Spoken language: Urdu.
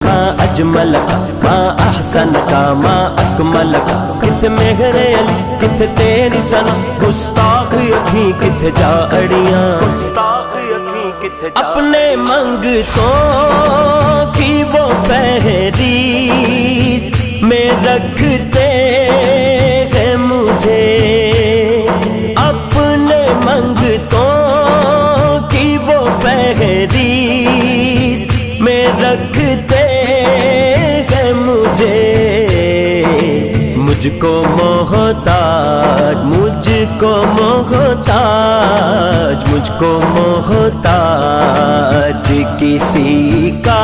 اجمل کا ما احسن کا ما اکمل کا کت مہر علی کت تیری سنا گستاخ اکھیں کت جا اڑیاں اپنے منگتوں کی وہ فہرست میں رکھتے ہیں مجھے اپنے منگتوں کی وہ فہرست میں رکھتے ہیں مجھے مجھ کو محتاج مجھ کو محتاج کسی کا